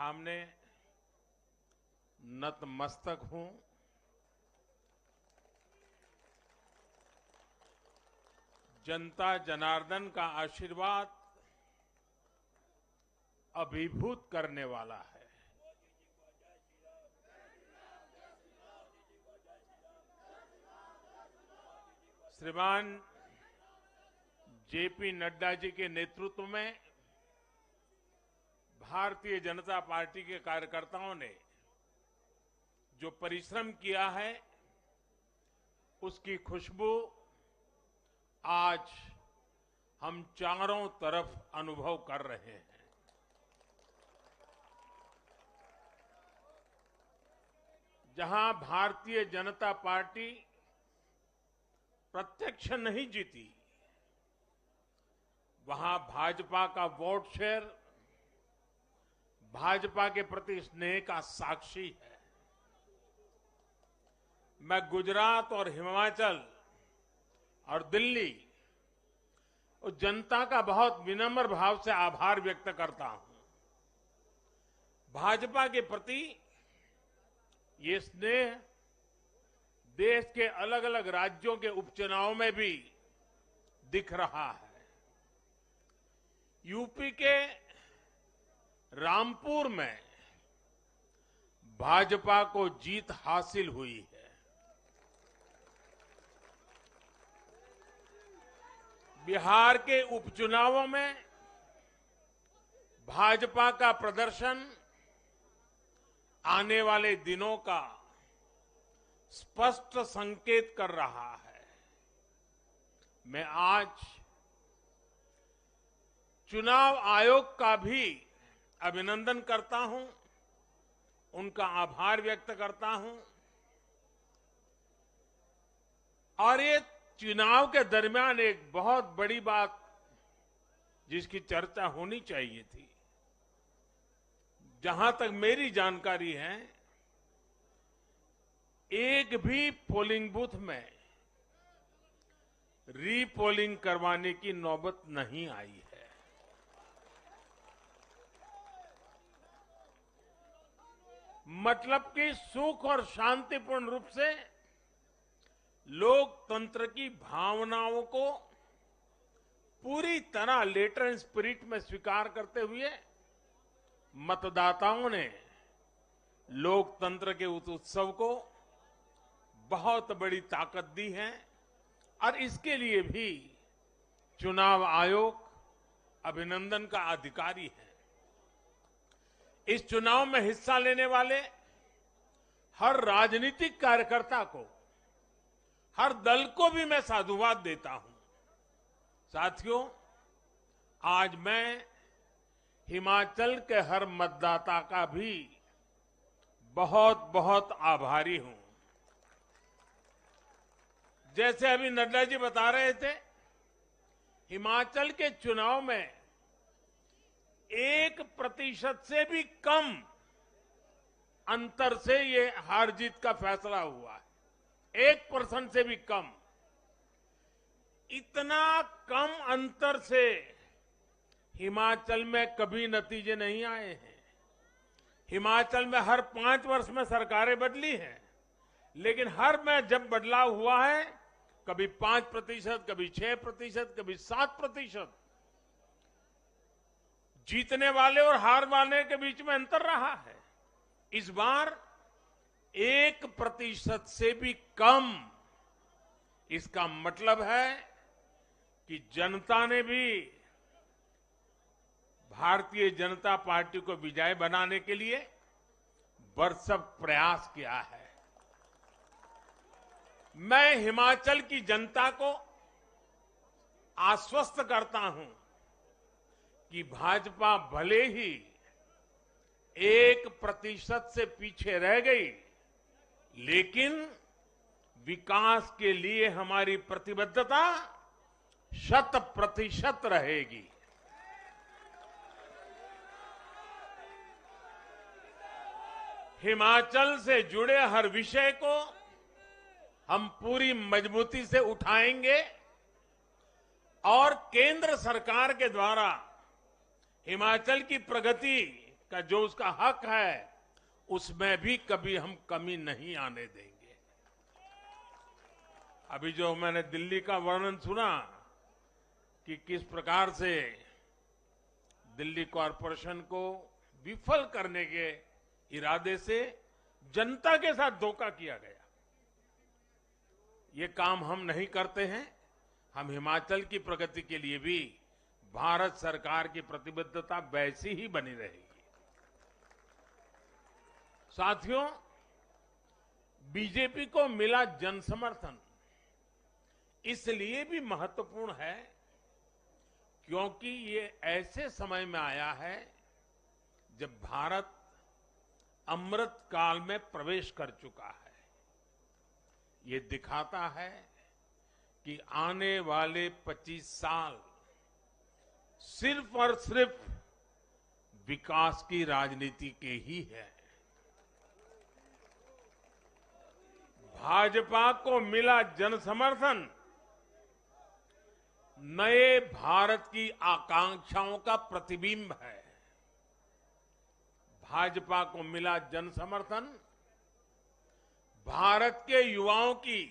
सामने नतमस्तक हूं। जनता जनार्दन का आशीर्वाद अभिभूत करने वाला है। श्रीमान जेपी नड्डा जी के नेतृत्व में भारतीय जनता पार्टी के कार्यकर्ताओं ने जो परिश्रम किया है, उसकी खुशबू आज हम चारों तरफ अनुभव कर रहे हैं। जहां भारतीय जनता पार्टी प्रत्यक्ष नहीं जीती, वहां भाजपा का वोट शेयर भाजपा के प्रति स्नेह का साक्षी है। मैं गुजरात और हिमाचल और दिल्ली और जनता का बहुत विनम्र भाव से आभार व्यक्त करता हूं। भाजपा के प्रति ये स्नेह देश के अलग अलग राज्यों के उपचुनाव में भी दिख रहा है। यूपी के रामपुर में भाजपा को जीत हासिल हुई है। बिहार के उपचुनावों में भाजपा का प्रदर्शन आने वाले दिनों का स्पष्ट संकेत कर रहा है। मैं आज चुनाव आयोग का भी अभिनंदन करता हूं, उनका आभार व्यक्त करता हूं। और ये चुनाव के दरमियान एक बहुत बड़ी बात जिसकी चर्चा होनी चाहिए थी, जहां तक मेरी जानकारी है, एक भी पोलिंग बूथ में रीपोलिंग करवाने की नौबत नहीं आई है। मतलब कि सुख और शांतिपूर्ण रूप से लोकतंत्र की भावनाओं को पूरी तरह लेटर एंड स्पिरिट में स्वीकार करते हुए मतदाताओं ने लोकतंत्र के उस उत्सव को बहुत बड़ी ताकत दी है। और इसके लिए भी चुनाव आयोग अभिनंदन का अधिकारी है। इस चुनाव में हिस्सा लेने वाले हर राजनीतिक कार्यकर्ता को, हर दल को भी मैं साधुवाद देता हूं। साथियों, आज मैं हिमाचल के हर मतदाता का भी बहुत बहुत आभारी हूं। जैसे अभी नड्डा जी बता रहे थे, हिमाचल के चुनाव में 1% से भी कम अंतर से ये हार जीत का फैसला हुआ है। 1% से भी कम। इतना कम अंतर से हिमाचल में कभी नतीजे नहीं आए हैं। हिमाचल में हर 5 वर्ष में सरकारें बदली हैं, लेकिन हर में जब बदलाव हुआ है, कभी 5%, कभी 6%, कभी 7%। जीतने वाले और हार वाले के बीच में अंतर रहा है। इस बार 1% से भी कम। इसका मतलब है कि जनता ने भी भारतीय जनता पार्टी को विजयी बनाने के लिए भरसक प्रयास किया है। मैं हिमाचल की जनता को आश्वस्त करता हूं कि भाजपा भले ही 1% से पीछे रह गई, लेकिन विकास के लिए हमारी प्रतिबद्धता 100% रहेगी। हिमाचल से जुड़े हर विषय को हम पूरी मजबूती से उठाएंगे और केंद्र सरकार के द्वारा हिमाचल की प्रगति का जो उसका हक है उसमें भी कभी हम कमी नहीं आने देंगे। अभी जो मैंने दिल्ली का वर्णन सुना कि किस प्रकार से दिल्ली कॉरपोरेशन को विफल करने के इरादे से जनता के साथ धोखा किया गया, ये काम हम नहीं करते हैं। हम हिमाचल की प्रगति के लिए भी भारत सरकार की प्रतिबद्धता वैसी ही बनी रहेगी। साथियों, बीजेपी को मिला जन समर्थन इसलिए भी महत्वपूर्ण है क्योंकि ये ऐसे समय में आया है जब भारत अमृत काल में प्रवेश कर चुका है। ये दिखाता है कि आने वाले 25 साल सिर्फ और सिर्फ विकास की राजनीति के ही है। भाजपा को मिला जन समर्थन नए भारत की आकांक्षाओं का प्रतिबिंब है। भाजपा को मिला जन समर्थन भारत के युवाओं की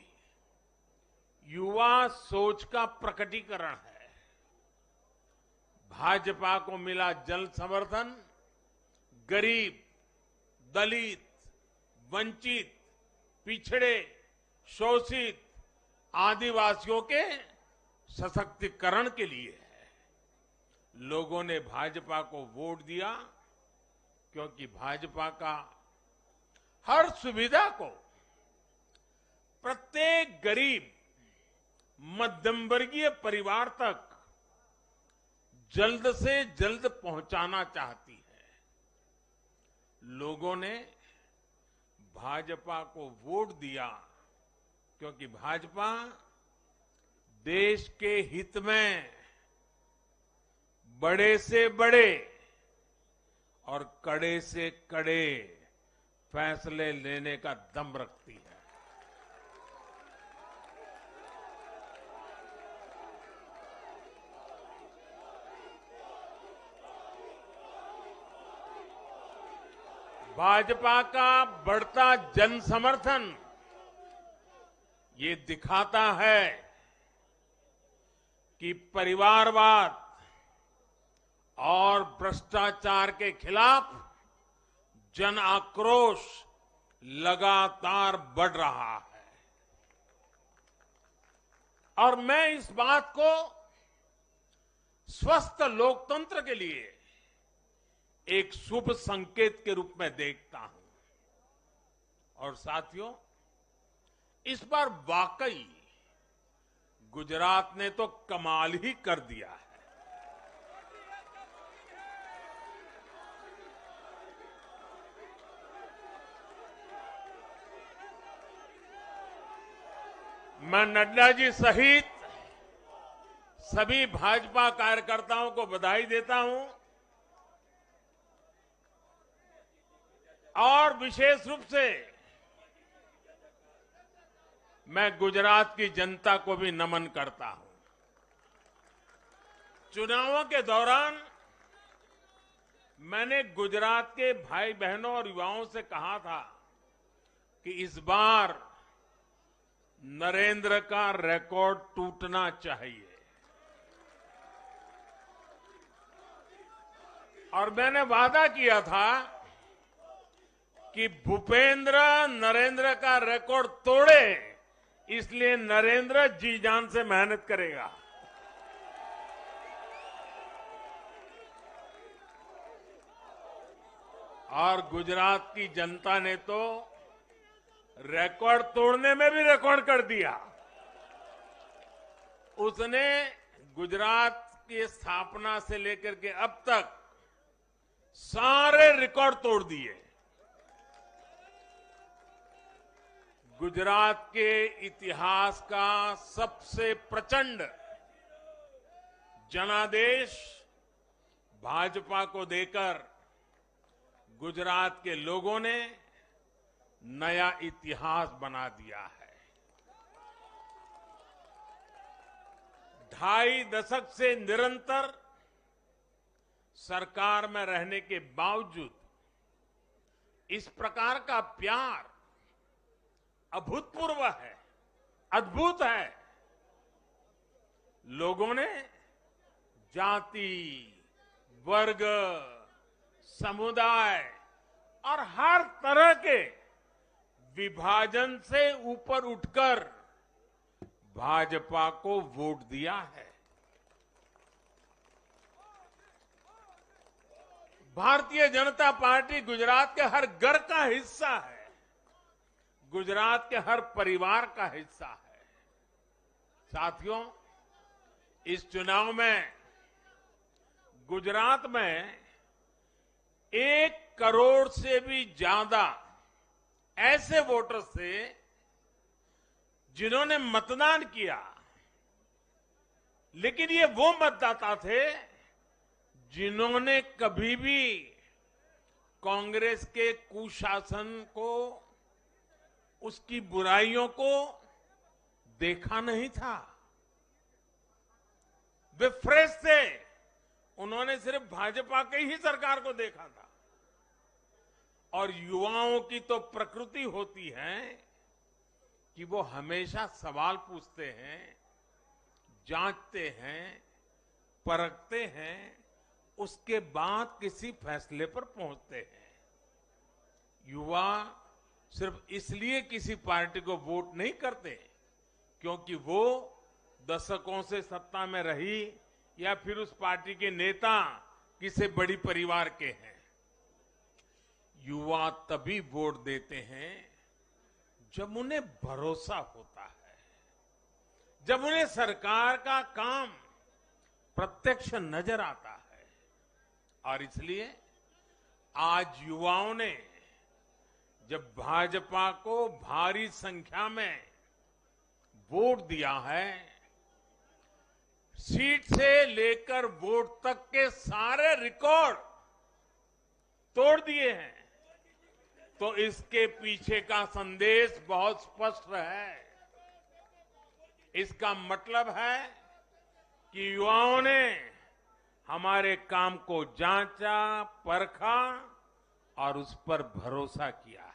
युवा सोच का प्रकटीकरण है। भाजपा को मिला जन समर्थन गरीब, दलित, वंचित, पिछड़े, शोषित, आदिवासियों के सशक्तिकरण के लिए है। लोगों ने भाजपा को वोट दिया क्योंकि भाजपा का हर सुविधा को प्रत्येक गरीब, मध्यम वर्गीय परिवार तक जल्द से जल्द पहुंचाना चाहती है। लोगों ने भाजपा को वोट दिया क्योंकि भाजपा देश के हित में बड़े से बड़े और कड़े से कड़े फैसले लेने का दम रखती है। भाजपा का बढ़ता जन समर्थन ये दिखाता है कि परिवारवाद और भ्रष्टाचार के खिलाफ जन आक्रोश लगातार बढ़ रहा है। और मैं इस बात को स्वस्थ लोकतंत्र के लिए एक शुभ संकेत के रूप में देखता हूं। और साथियों, इस बार वाकई गुजरात ने तो कमाल ही कर दिया है। मैं नड्डा जी सहित सभी भाजपा कार्यकर्ताओं को बधाई देता हूं और विशेष रूप से मैं गुजरात की जनता को भी नमन करता हूं। चुनावों के दौरान मैंने गुजरात के भाई बहनों और युवाओं से कहा था कि इस बार नरेंद्र का रिकॉर्ड टूटना चाहिए। और मैंने वादा किया था कि भूपेंद्र नरेंद्र का रिकॉर्ड तोड़े, इसलिए नरेंद्र जी जान से मेहनत करेगा। और गुजरात की जनता ने तो रिकॉर्ड तोड़ने में भी रिकॉर्ड कर दिया। उसने गुजरात की स्थापना से लेकर के अब तक सारे रिकॉर्ड तोड़ दिए। गुजरात के इतिहास का सबसे प्रचंड जनादेश भाजपा को देकर गुजरात के लोगों ने नया इतिहास बना दिया है। 2.5 दशक से निरंतर सरकार में रहने के बावजूद इस प्रकार का प्यार अभूतपूर्व है, अद्भुत है। लोगों ने जाति, वर्ग, समुदाय और हर तरह के विभाजन से ऊपर उठकर भाजपा को वोट दिया है। भारतीय जनता पार्टी गुजरात के हर घर का हिस्सा है, गुजरात के हर परिवार का हिस्सा है। साथियों, इस चुनाव में गुजरात में 1 करोड़ से भी ज्यादा ऐसे वोटर्स थे जिन्होंने मतदान किया, लेकिन ये वो मतदाता थे जिन्होंने कभी भी कांग्रेस के कुशासन को, उसकी बुराइयों को देखा नहीं था। वे फ्रेश थे, उन्होंने सिर्फ भाजपा की ही सरकार को देखा था। और युवाओं की तो प्रकृति होती है कि वो हमेशा सवाल पूछते हैं, जांचते हैं, परखते हैं, उसके बाद किसी फैसले पर पहुंचते हैं। युवा सिर्फ इसलिए किसी पार्टी को वोट नहीं करते क्योंकि वो दशकों से सत्ता में रही या फिर उस पार्टी के नेता किसी बड़ी परिवार के हैं। युवा तभी वोट देते हैं जब उन्हें भरोसा होता है, जब उन्हें सरकार का काम प्रत्यक्ष नजर आता है। और इसलिए आज युवाओं ने जब भाजपा को भारी संख्या में वोट दिया है, सीट से लेकर वोट तक के सारे रिकॉर्ड तोड़ दिए हैं, तो इसके पीछे का संदेश बहुत स्पष्ट है। इसका मतलब है कि युवाओं ने हमारे काम को जांचा, परखा और उस पर भरोसा किया है।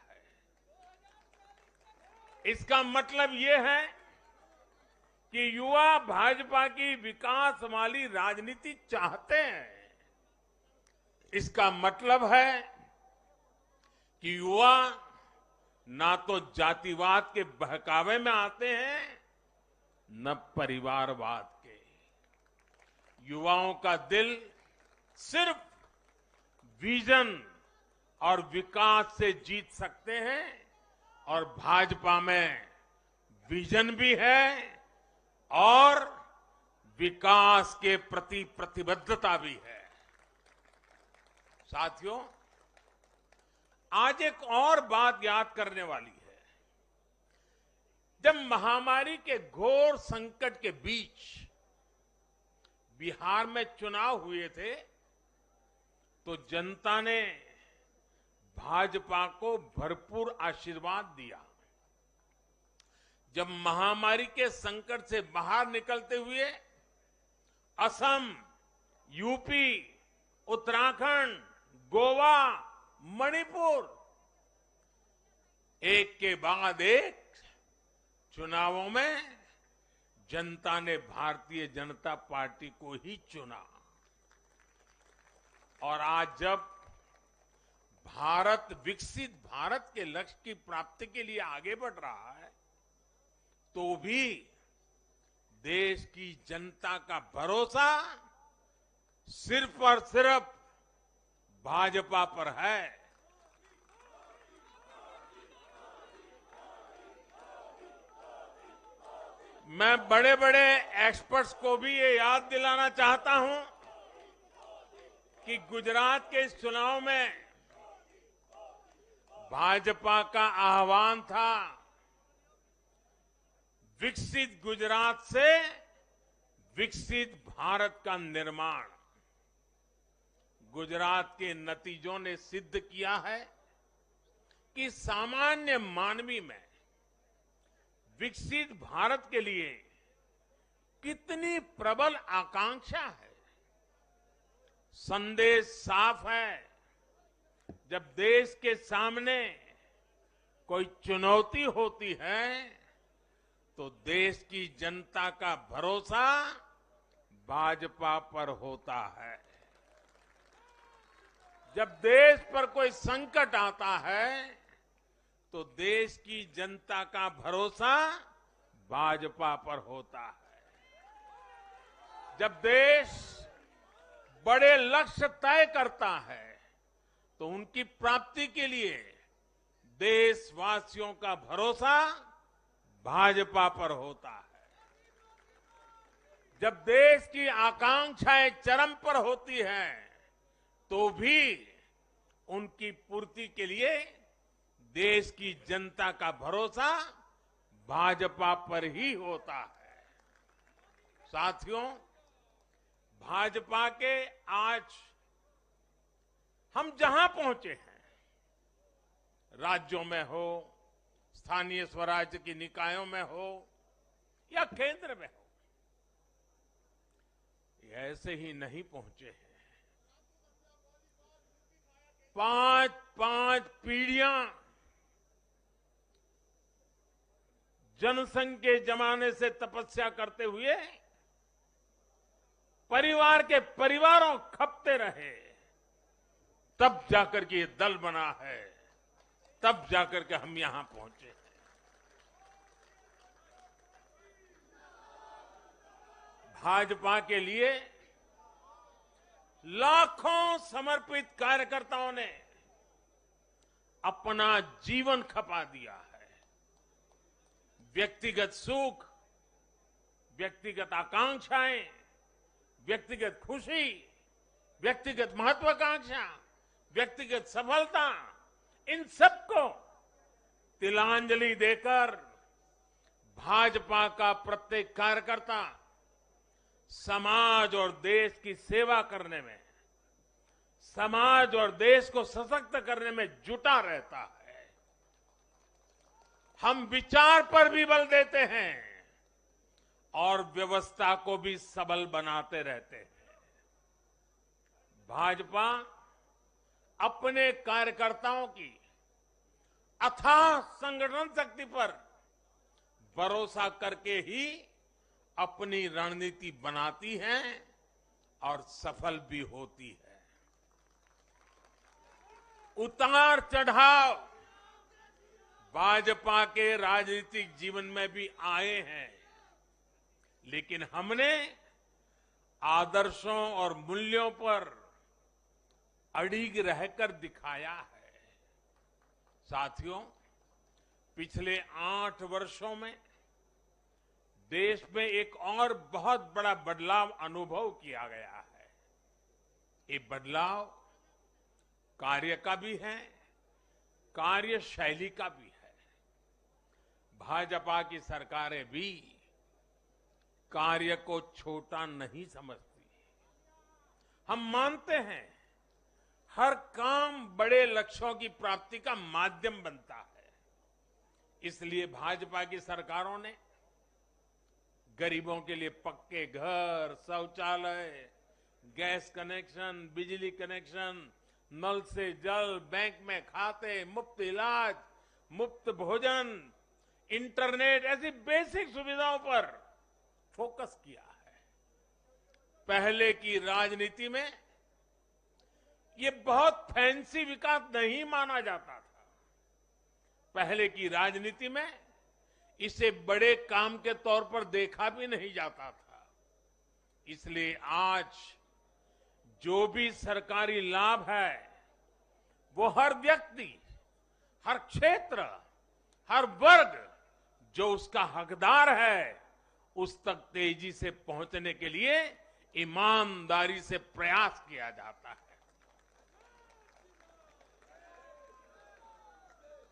इसका मतलब ये है कि युवा भाजपा की विकास वाली राजनीति चाहते हैं। इसका मतलब है कि युवा ना तो जातिवाद के बहकावे में आते हैं, न परिवारवाद के। युवाओं का दिल सिर्फ विजन और विकास से जीत सकते हैं, और भाजपा में विजन भी है और विकास के प्रति प्रतिबद्धता भी है। साथियों, आज एक और बात याद करने वाली है। जब महामारी के घोर संकट के बीच बिहार में चुनाव हुए थे, तो जनता ने भाजपा को भरपूर आशीर्वाद दिया। जब महामारी के संकट से बाहर निकलते हुए असम, यूपी, उत्तराखंड, गोवा, मणिपुर एक के बाद एक चुनावों में जनता ने भारतीय जनता पार्टी को ही चुना। और आज जब भारत विकसित भारत के लक्ष्य की प्राप्ति के लिए आगे बढ़ रहा है, तो भी देश की जनता का भरोसा सिर्फ और सिर्फ भाजपा पर है। मैं बड़े बड़े एक्सपर्ट्स को भी ये याद दिलाना चाहता हूं कि गुजरात के इस चुनाव में भाजपा का आह्वान था, विकसित गुजरात से विकसित भारत का निर्माण। गुजरात के नतीजों ने सिद्ध किया है कि सामान्य मानवी में विकसित भारत के लिए कितनी प्रबल आकांक्षा है। संदेश साफ है, जब देश के सामने कोई चुनौती होती है तो देश की जनता का भरोसा भाजपा पर होता है। जब देश पर कोई संकट आता है तो देश की जनता का भरोसा भाजपा पर होता है। जब देश बड़े लक्ष्य तय करता है तो उनकी प्राप्ति के लिए देशवासियों का भरोसा भाजपा पर होता है। जब देश की आकांक्षाएं चरम पर होती हैं तो भी उनकी पूर्ति के लिए देश की जनता का भरोसा भाजपा पर ही होता है। साथियों, भाजपा के आज हम जहां पहुंचे हैं, राज्यों में हो, स्थानीय स्वराज्य की निकायों में हो या केंद्र में हो, ये ऐसे ही नहीं पहुंचे हैं। 5 पीढ़ियां जनसंघ के जमाने से तपस्या करते हुए परिवार के परिवारों खपते रहे, तब जाकर के ये दल बना है, तब जाकर के हम यहां पहुंचे हैं। भाजपा के लिए लाखों समर्पित कार्यकर्ताओं ने अपना जीवन खपा दिया है। व्यक्तिगत सुख, व्यक्तिगत आकांक्षाएं, व्यक्तिगत खुशी, व्यक्तिगत महत्वाकांक्षा, व्यक्तिगत सफलता, इन सबको तिलांजलि देकर भाजपा का प्रत्येक कार्यकर्ता समाज और देश की सेवा करने में, समाज और देश को सशक्त करने में जुटा रहता है। हम विचार पर भी बल देते हैं और व्यवस्था को भी सबल बनाते रहते हैं। भाजपा अपने कार्यकर्ताओं की अथाह संगठन शक्ति पर भरोसा करके ही अपनी रणनीति बनाती है और सफल भी होती है। उतार चढ़ाव भाजपा के राजनीतिक जीवन में भी आए हैं, लेकिन हमने आदर्शों और मूल्यों पर अड़िग रहकर दिखाया है। साथियों, पिछले 8 वर्षों में देश में एक और बहुत बड़ा बदलाव अनुभव किया गया है। ये बदलाव कार्य का भी है, कार्यशैली का भी है। भाजपा की सरकारें भी कार्य को छोटा नहीं समझती। हम मानते हैं हर काम बड़े लक्ष्यों की प्राप्ति का माध्यम बनता है। इसलिए भाजपा की सरकारों ने गरीबों के लिए पक्के घर, शौचालय, गैस कनेक्शन, बिजली कनेक्शन, नल से जल, बैंक में खाते, मुफ्त इलाज, मुफ्त भोजन, इंटरनेट, ऐसी बेसिक सुविधाओं पर फोकस किया है। पहले की राजनीति में ये बहुत फैंसी विकास नहीं माना जाता था। पहले की राजनीति में इसे बड़े काम के तौर पर देखा भी नहीं जाता था। इसलिए आज जो भी सरकारी लाभ है वो हर व्यक्ति, हर क्षेत्र, हर वर्ग जो उसका हकदार है उस तक तेजी से पहुंचने के लिए ईमानदारी से प्रयास किया जाता है।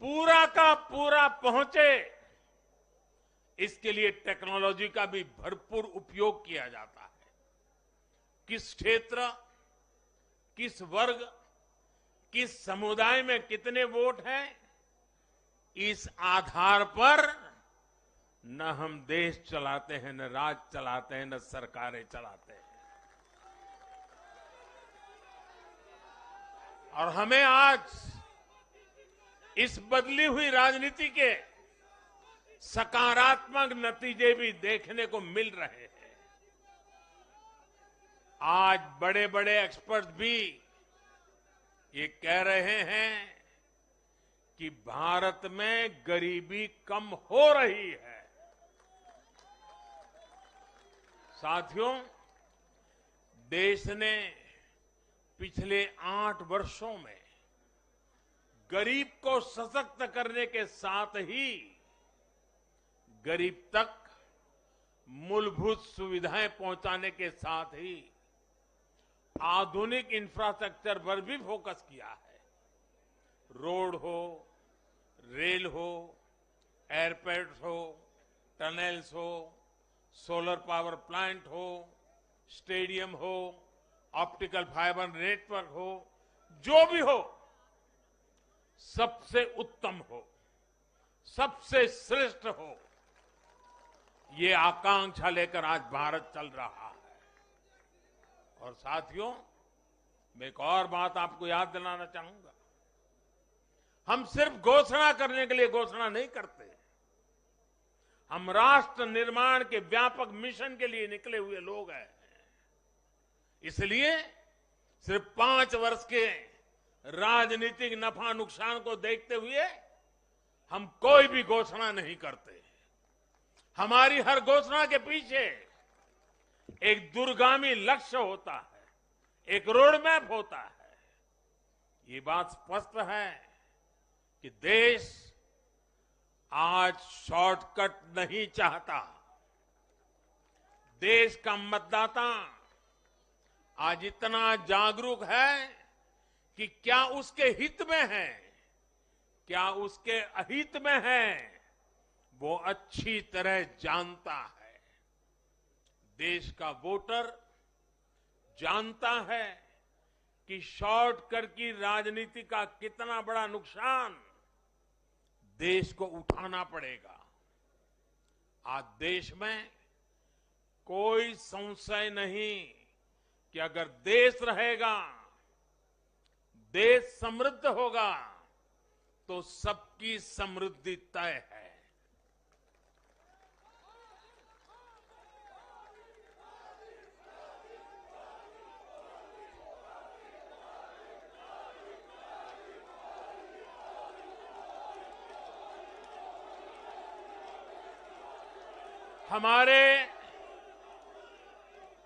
पूरा का पूरा पहुंचे, इसके लिए टेक्नोलॉजी का भी भरपूर उपयोग किया जाता है। किस क्षेत्र, किस वर्ग, किस समुदाय में कितने वोट हैं, इस आधार पर न हम देश चलाते हैं, न राज चलाते हैं, न सरकारें चलाते हैं। और हमें आज इस बदली हुई राजनीति के सकारात्मक नतीजे भी देखने को मिल रहे हैं। आज बड़े बड़े एक्सपर्ट भी ये कह रहे हैं कि भारत में गरीबी कम हो रही है। साथियों, देश ने पिछले 8 वर्षों में गरीब को सशक्त करने के साथ ही गरीब तक मूलभूत सुविधाएं पहुंचाने के साथ ही आधुनिक इंफ्रास्ट्रक्चर पर भी फोकस किया है। रोड हो, रेल हो, एयरपोर्ट हो, टनल्स हो, सोलर पावर प्लांट हो, स्टेडियम हो, ऑप्टिकल फाइबर नेटवर्क हो, जो भी हो, सबसे उत्तम हो, सबसे श्रेष्ठ हो, ये आकांक्षा लेकर आज भारत चल रहा है। और साथियों, मैं एक और बात आपको याद दिलाना चाहूंगा। हम सिर्फ घोषणा करने के लिए घोषणा नहीं करते, हम राष्ट्र निर्माण के व्यापक मिशन के लिए निकले हुए लोग हैं। इसलिए सिर्फ 5 वर्ष के राजनीतिक नफा नुकसान को देखते हुए हम कोई भी घोषणा नहीं करते। हमारी हर घोषणा के पीछे एक दूरगामी लक्ष्य होता है, एक रोड मैप होता है। ये बात स्पष्ट है कि देश आज शॉर्टकट नहीं चाहता। देश का मतदाता आज इतना जागरूक है कि क्या उसके हित में है, क्या उसके अहित में है, वो अच्छी तरह जानता है। देश का वोटर जानता है कि शॉर्टकट की राजनीति का कितना बड़ा नुकसान देश को उठाना पड़ेगा। आज देश में कोई संशय नहीं कि अगर देश रहेगा, देश समृद्ध होगा, तो सबकी समृद्धि तय है।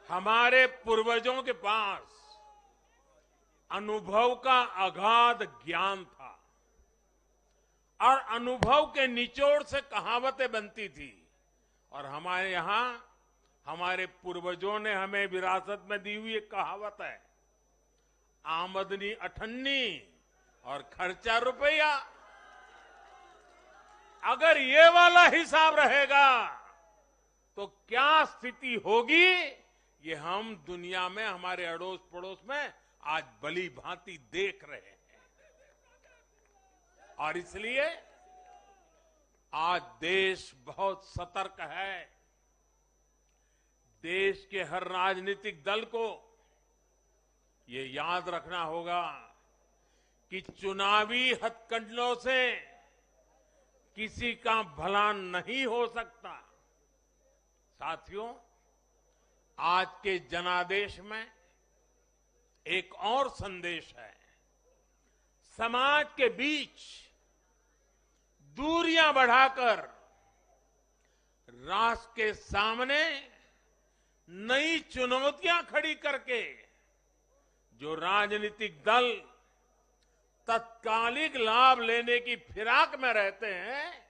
हमारे पूर्वजों के पास अनुभव का अगाध ज्ञान था और अनुभव के निचोड़ से कहावतें बनती थी। और हमारे यहां हमारे पूर्वजों ने हमें विरासत में दी हुई एक कहावत है, आमदनी अठन्नी और खर्चा रुपया। अगर ये वाला हिसाब रहेगा तो क्या स्थिति होगी, ये हम दुनिया में हमारे अड़ोस पड़ोस में आज भली भांति देख रहे हैं। और इसलिए आज देश बहुत सतर्क है। देश के हर राजनीतिक दल को ये याद रखना होगा कि चुनावी हथकंडों से किसी का भला नहीं हो सकता। साथियों, आज के जनादेश में एक और संदेश है। समाज के बीच दूरियां बढ़ाकर राष्ट्र के सामने नई चुनौतियां खड़ी करके जो राजनीतिक दल तत्कालिक लाभ लेने की फिराक में रहते हैं,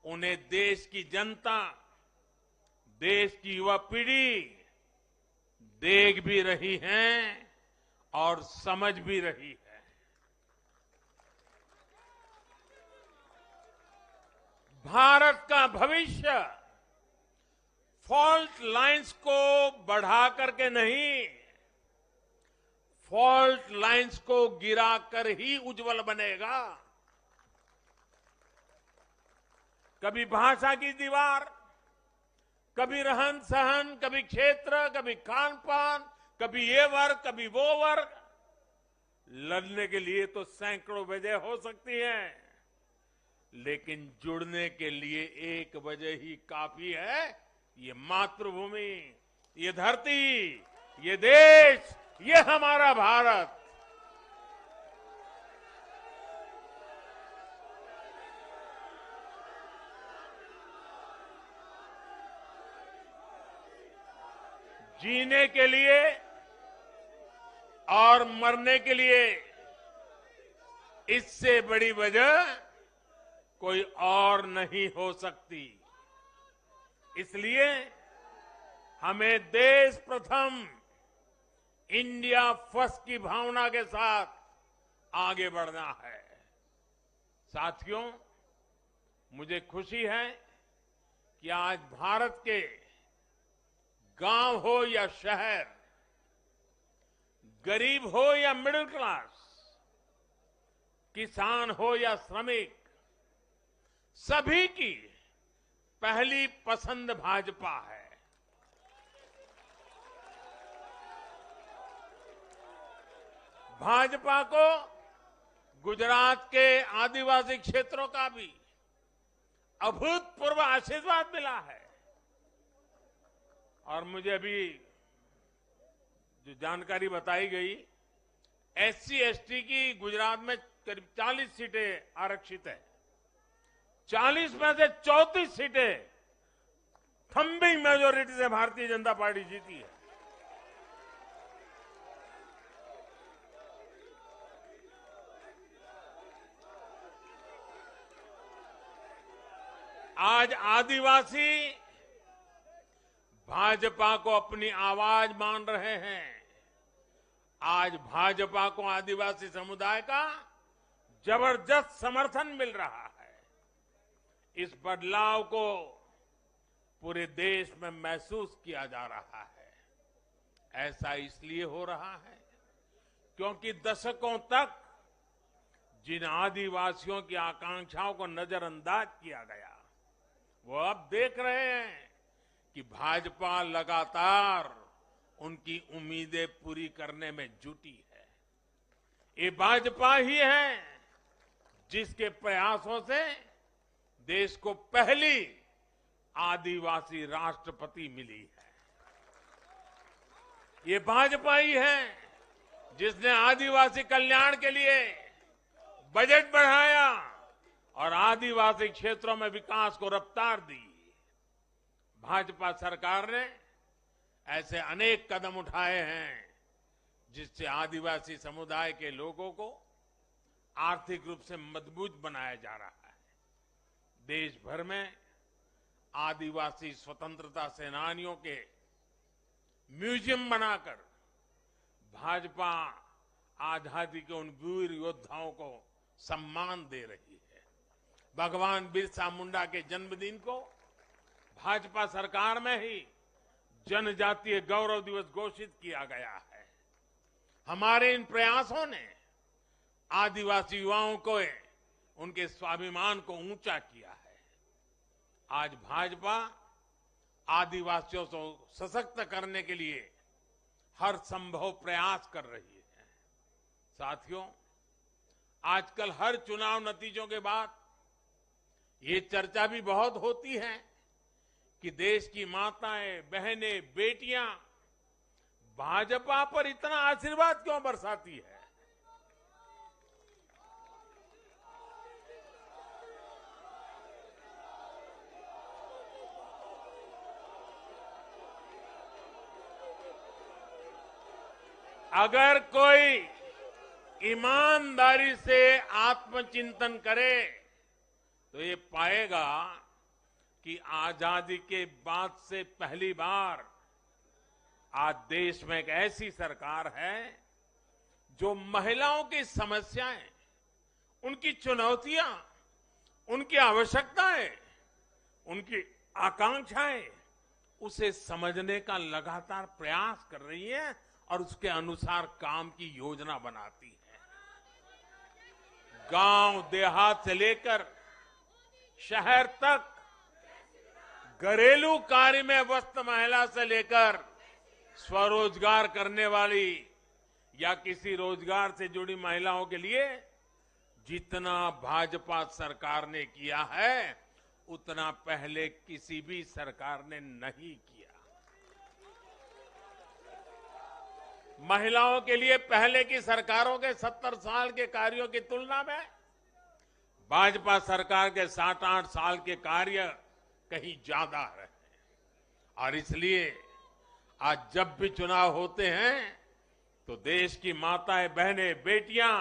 उन्हें देश की जनता, देश की युवा पीढ़ी देख भी रही है और समझ भी रही है। भारत का भविष्य फॉल्ट लाइंस को बढ़ा करके नहीं, फॉल्ट लाइंस को गिराकर ही उज्जवल बनेगा। कभी भाषा की दीवार, कभी रहन सहन, कभी क्षेत्र, कभी खान पान, कभी ये वर्ग, कभी वो वर्ग, लड़ने के लिए तो सैकड़ों वजह हो सकती हैं, लेकिन जुड़ने के लिए एक वजह ही काफी है। ये मातृभूमि, ये धरती, ये देश, ये हमारा भारत। जीने के लिए और मरने के लिए इससे बड़ी वजह कोई और नहीं हो सकती। इसलिए हमें देश प्रथम, इंडिया फर्स्ट की भावना के साथ आगे बढ़ना है। साथियों, मुझे खुशी है कि आज भारत के गांव हो या शहर, गरीब हो या मिडिल क्लास, किसान हो या श्रमिक, सभी की पहली पसंद भाजपा है। भाजपा को गुजरात के आदिवासी क्षेत्रों का भी अभूतपूर्व आशीर्वाद मिला है। और मुझे अभी जो जानकारी बताई गई, एससी एसटी की गुजरात में करीब 40 सीटें आरक्षित है। 40 में से 34 सीटें थम्बिंग मेजोरिटी से भारतीय जनता पार्टी जीती है। आज आदिवासी भाजपा को अपनी आवाज मान रहे हैं। आज भाजपा को आदिवासी समुदाय का जबरदस्त समर्थन मिल रहा है। इस बदलाव को पूरे देश में महसूस किया जा रहा है। ऐसा इसलिए हो रहा है क्योंकि दशकों तक जिन आदिवासियों की आकांक्षाओं को नजरअंदाज किया गया, वो अब देख रहे हैं कि भाजपा लगातार उनकी उम्मीदें पूरी करने में जुटी है। ये भाजपा ही है जिसके प्रयासों से देश को पहली आदिवासी राष्ट्रपति मिली है। ये भाजपा ही है जिसने आदिवासी कल्याण के लिए बजट बढ़ाया और आदिवासी क्षेत्रों में विकास को रफ्तार दी। भाजपा सरकार ने ऐसे अनेक कदम उठाए हैं जिससे आदिवासी समुदाय के लोगों को आर्थिक रूप से मजबूत बनाया जा रहा है। देश भर में आदिवासी स्वतंत्रता सेनानियों के म्यूजियम बनाकर भाजपा आजादी के उन वीर योद्धाओं को सम्मान दे रही है। भगवान बिरसा मुंडा के जन्मदिन को भाजपा सरकार में ही जनजातीय गौरव दिवस घोषित किया गया है। हमारे इन प्रयासों ने आदिवासी युवाओं को उनके स्वाभिमान को ऊंचा किया है। आज भाजपा आदिवासियों को सशक्त करने के लिए हर संभव प्रयास कर रही है। साथियों, आजकल हर चुनाव नतीजों के बाद ये चर्चा भी बहुत होती है कि देश की माताएं, बहनें, बेटियां भाजपा पर इतना आशीर्वाद क्यों बरसाती है। अगर कोई ईमानदारी से आत्मचिंतन करे तो ये पाएगा कि आजादी के बाद से पहली बार आज देश में एक ऐसी सरकार है जो महिलाओं की समस्याएं, उनकी चुनौतियां, उनकी आवश्यकताएं, उनकी आकांक्षाएं, उसे समझने का लगातार प्रयास कर रही है और उसके अनुसार काम की योजना बनाती है। गांव देहात से लेकर शहर तक, घरेलू कार्य में व्यस्त महिला से लेकर स्वरोजगार करने वाली या किसी रोजगार से जुड़ी महिलाओं के लिए जितना भाजपा सरकार ने किया है उतना पहले किसी भी सरकार ने नहीं किया। महिलाओं के लिए पहले की सरकारों के 70 साल के कार्यों की तुलना में भाजपा सरकार के 7-8 साल के कार्य कहीं ज्यादा रहे और इसलिए आज जब भी चुनाव होते हैं तो देश की माताएं, बहनें, बेटियां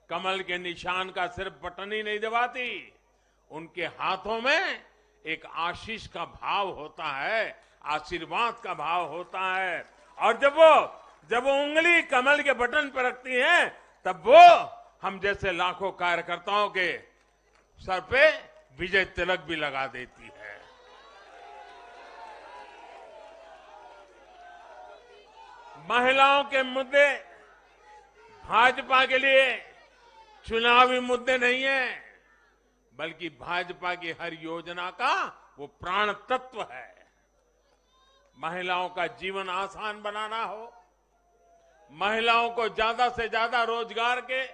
कमल के निशान का सिर्फ बटन ही नहीं दबाती, उनके हाथों में एक आशीष का भाव होता है, आशीर्वाद का भाव होता है और जब वो उंगली कमल के बटन पर रखती हैं तब वो हम जैसे लाखों कार्यकर्ताओं के सर पे विजय तिलक भी लगा देती है। महिलाओं के मुद्दे भाजपा के लिए चुनावी मुद्दे नहीं है, बल्कि भाजपा की हर योजना का वो प्राण तत्व है। महिलाओं का जीवन आसान बनाना हो, महिलाओं को ज्यादा से ज्यादा रोजगार के,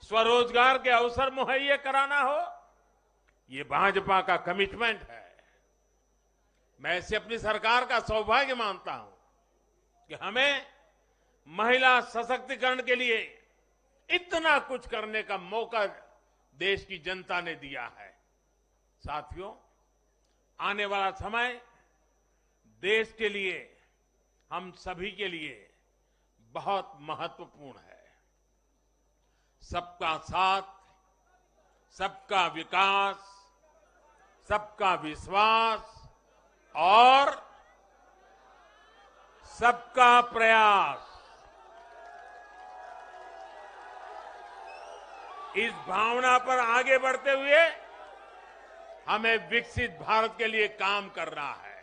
स्वरोजगार के अवसर मुहैया कराना हो, ये भाजपा का कमिटमेंट है। मैं इसे अपनी सरकार का सौभाग्य मानता हूं कि हमें महिला सशक्तिकरण के लिए इतना कुछ करने का मौका देश की जनता ने दिया है। साथियों, आने वाला समय देश के लिए, हम सभी के लिए बहुत महत्वपूर्ण है। सबका साथ, सबका विकास, सबका विश्वास और सबका प्रयास, इस भावना पर आगे बढ़ते हुए हमें विकसित भारत के लिए काम करना है।